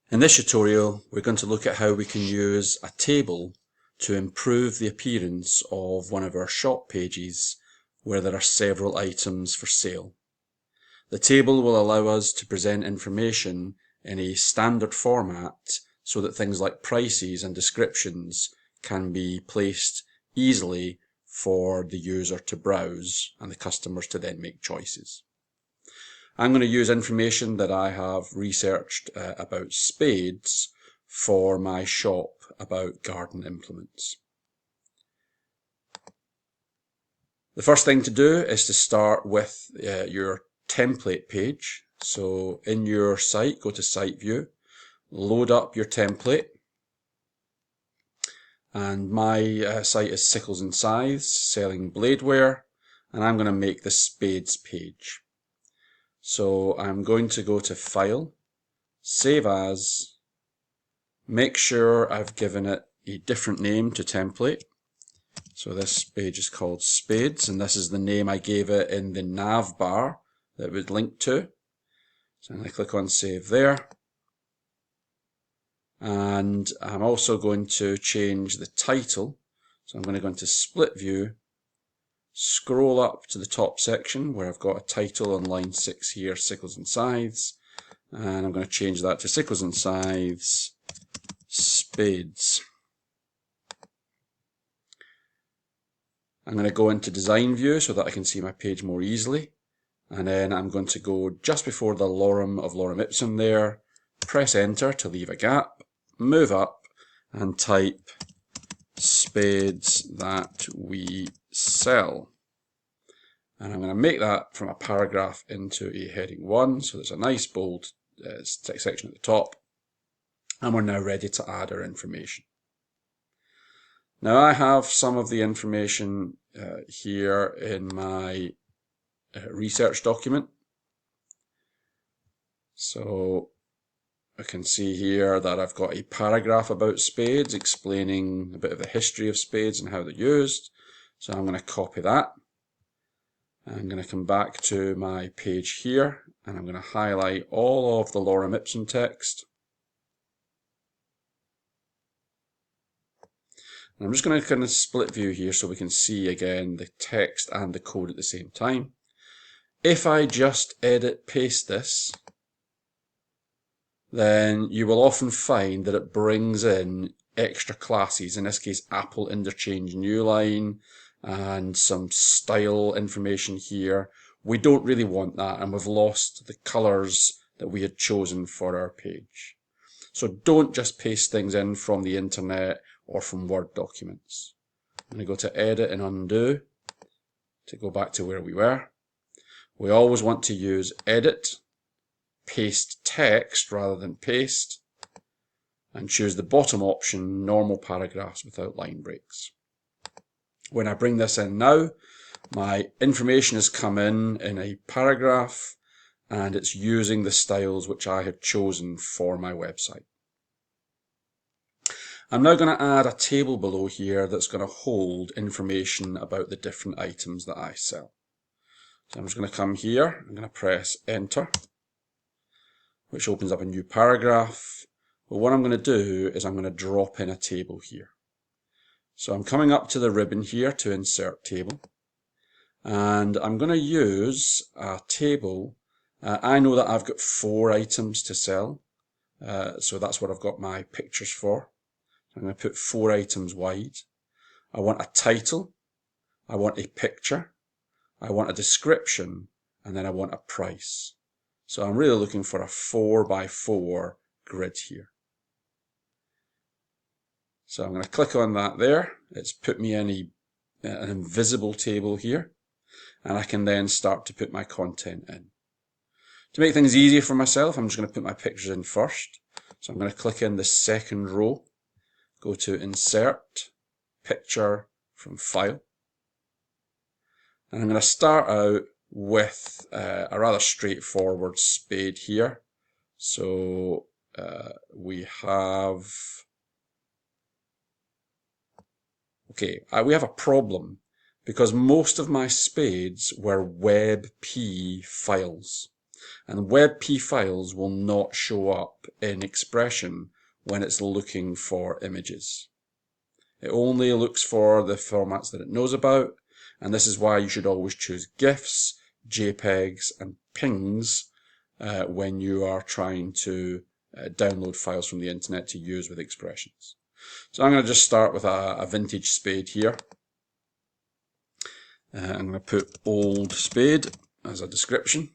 In this tutorial, we're going to look at how we can use a table to improve the appearance of one of our shop pages where there are several items for sale. The table will allow us to present information in a standard format so that things like prices and descriptions can be placed easily for the user to browse and the customers to then make choices. I'm going to use information that I have researched about spades for my shop about garden implements. The first thing to do is to start with your template page. So in your site, go to Site View, load up your template. And my site is Sickles and Scythes, selling bladeware, and I'm going to make the spades page. So I'm going to go to File, Save As, make sure I've given it a different name to template. So this page is called Spades, and this is the name I gave it in the nav bar that it would link to. So I'm going to click on Save there. And I'm also going to change the title. So I'm going to go into Split View, scroll up to the top section where I've got a title on line 6 here, Sickles and Scythes, and I'm going to change that to Sickles and Scythes Spades. I'm going to go into Design View so that I can see my page more easily, and then I'm going to go just before the lorem of lorem ipsum there, press Enter to leave a gap, move up and type spades that we sell. And I'm going to make that from a paragraph into a heading 1, so there's a nice bold text section at the top, and we're now ready to add our information. Now I have some of the information here in my research document. So I can see here that I've got a paragraph about spades explaining a bit of the history of spades and how they're used. So I'm going to copy that. I'm going to come back to my page here and I'm going to highlight all of the lorem ipsum text. And I'm just going to kind of split view here so we can see again the text and the code at the same time. If I just edit paste this, then you will often find that it brings in extra classes, in this case Apple Interchange New Line, and some style information here. We don't really want that, and we've lost the colours that we had chosen for our page. So don't just paste things in from the internet or from Word documents. I'm going to go to Edit and Undo to go back to where we were. We always want to use Edit, Paste Text rather than Paste, and choose the bottom option, Normal Paragraphs without line breaks. When I bring this in now, my information has come in a paragraph, and it's using the styles which I had chosen for my website. I'm now going to add a table below here that's going to hold information about the different items that I sell. So I'm just going to come here, I'm going to press Enter, which opens up a new paragraph. But what I'm going to do is I'm going to drop in a table here. So I'm coming up to the ribbon here to insert table, and I'm going to use a table. I know that I've got 4 items to sell, so that's what I've got my pictures for. I'm going to put 4 items wide. I want a title, I want a picture, I want a description, and then I want a price. So I'm really looking for a 4x4 grid here. So I'm going to click on that there. It's put me in an invisible table here, and I can then start to put my content in. To make things easier for myself, I'm just going to put my pictures in first. So I'm going to click in the second row, go to Insert, Picture from File, and I'm going to start out with a rather straightforward spade here. So we have a problem because most of my spades were WEBP files. And WEBP files will not show up in Expression when it's looking for images. It only looks for the formats that it knows about, and this is why you should always choose GIFs, JPEGs, and PNGs when you are trying to download files from the internet to use with Expressions. So I'm going to just start with a vintage spade here. I'm going to put old spade as a description.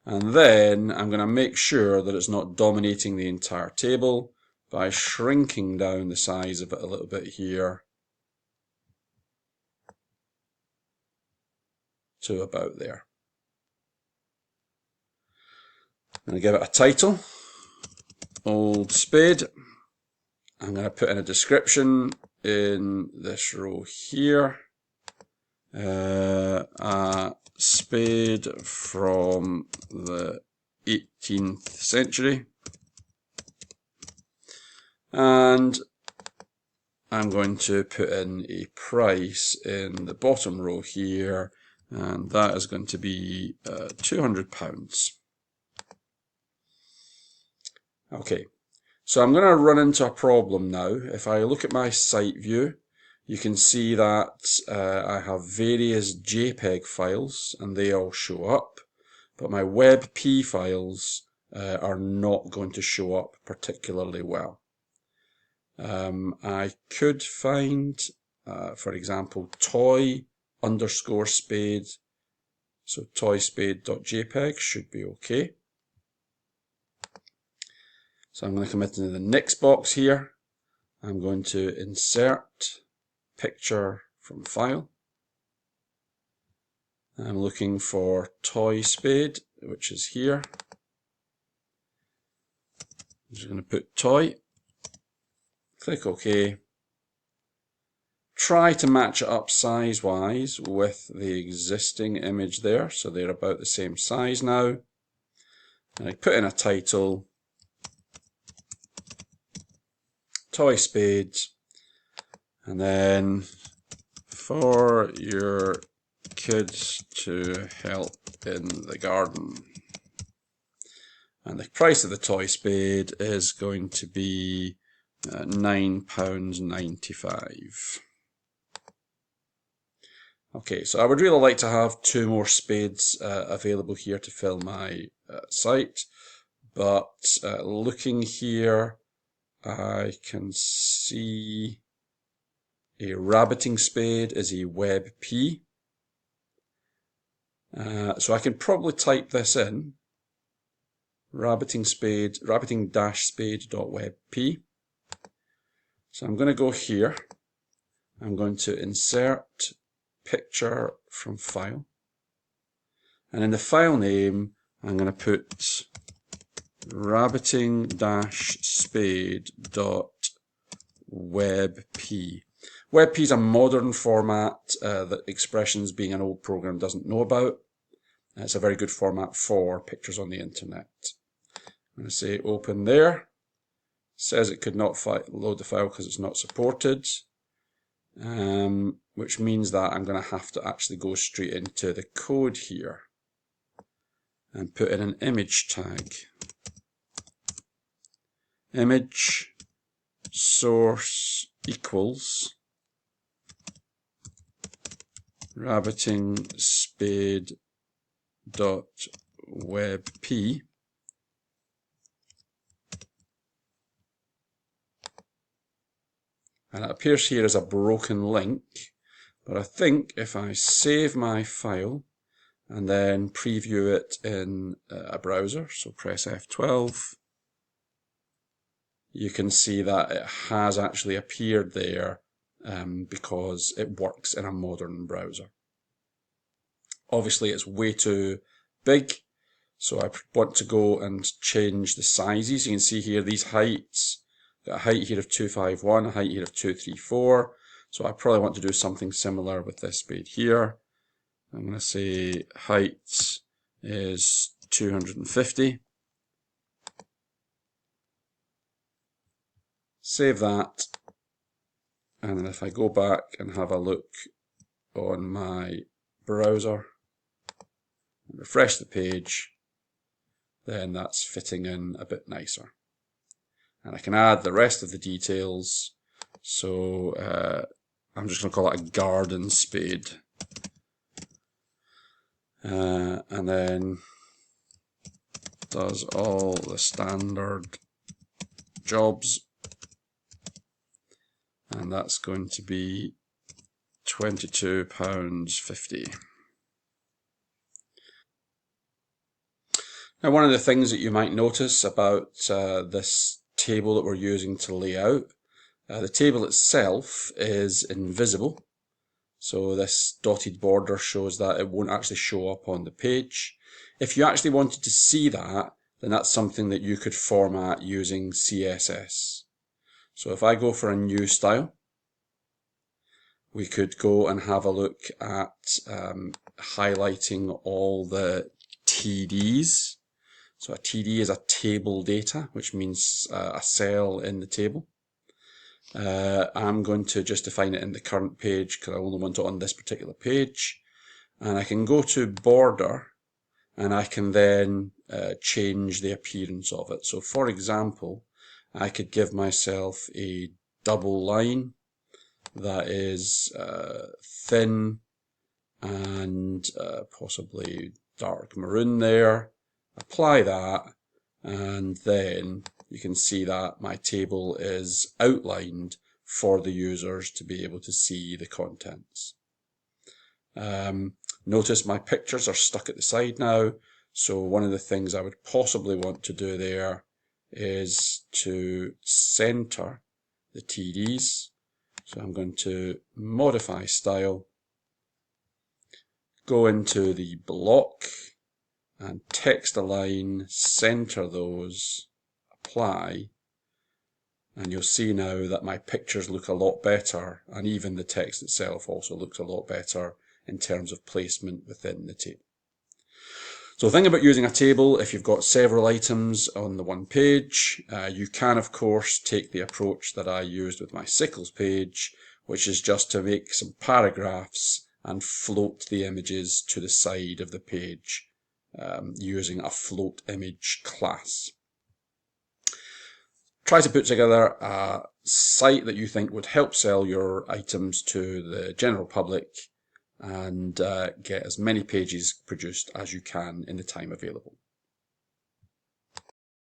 And then I'm going to make sure that it's not dominating the entire table by shrinking down the size of it a little bit here to about there. I'm going to give it a title, old spade. I'm going to put in a description in this row here, a spade from the 18th century. And I'm going to put in a price in the bottom row here, and that is going to be £200. Okay, so I'm going to run into a problem now. If I look at my site view, you can see that I have various JPEG files and they all show up, but my WebP files are not going to show up particularly well. I could find, for example, toy_spade, so toyspade.jpg should be okay. So I'm going to come into the next box here. I'm going to insert picture from file. I'm looking for toy spade, which is here. I'm just going to put toy. Click OK. Try to match it up size-wise with the existing image there, so they're about the same size now. And I put in a title, toy spades, and then for your kids to help in the garden. And the price of the toy spade is going to be £9.95. Okay, so I would really like to have 2 more spades available here to fill my site, but looking here, I can see a rabbiting spade is a WebP. So I can probably type this in, rabbiting-spade.webp. So I'm going to go here. I'm going to insert picture from file. And in the file name, I'm going to put rabbiting-spade.webp. WebP is a modern format that Expressions, being an old program, doesn't know about. It's a very good format for pictures on the internet. I'm going to say open there. It says it could not load the file because it's not supported, which means that I'm going to have to actually go straight into the code here and put in an image tag. Image source equals rabbiting-spade.webp. And it appears here as a broken link, but I think if I save my file and then preview it in a browser, so press F12, you can see that it has actually appeared there because it works in a modern browser. Obviously it's way too big, so I want to go and change the sizes. You can see here these heights, got a height here of 251, a height here of 234, so I probably want to do something similar with this spade here. I'm going to say height is 250. Save that, and then if I go back and have a look on my browser, and refresh the page, then that's fitting in a bit nicer. And I can add the rest of the details. So I'm just going to call it a garden spade. And then does all the standard jobs. And that's going to be £22.50. Now, one of the things that you might notice about this table that we're using to lay out, the table itself is invisible. So this dotted border shows that it won't actually show up on the page. If you actually wanted to see that, then that's something that you could format using CSS. So if I go for a new style, we could go and have a look at highlighting all the TDs. So a TD is a table data, which means a cell in the table. I'm going to just define it in the current page because I only want it on this particular page. And I can go to border and I can then change the appearance of it. So for example, I could give myself a double line that is thin and possibly dark maroon there. Apply that, and then you can see that my table is outlined for the users to be able to see the contents. Notice my pictures are stuck at the side now, so one of the things I would possibly want to do there is to center the TDs. So I'm going to modify style, go into the block and text align, center those, apply, and you'll see now that my pictures look a lot better, and even the text itself also looks a lot better in terms of placement within the table. So think about using a table if you've got several items on the one page. You can of course take the approach that I used with my sickles page, which is just to make some paragraphs and float the images to the side of the page using a float image class. Try to put together a site that you think would help sell your items to the general public and get as many pages produced as you can in the time available.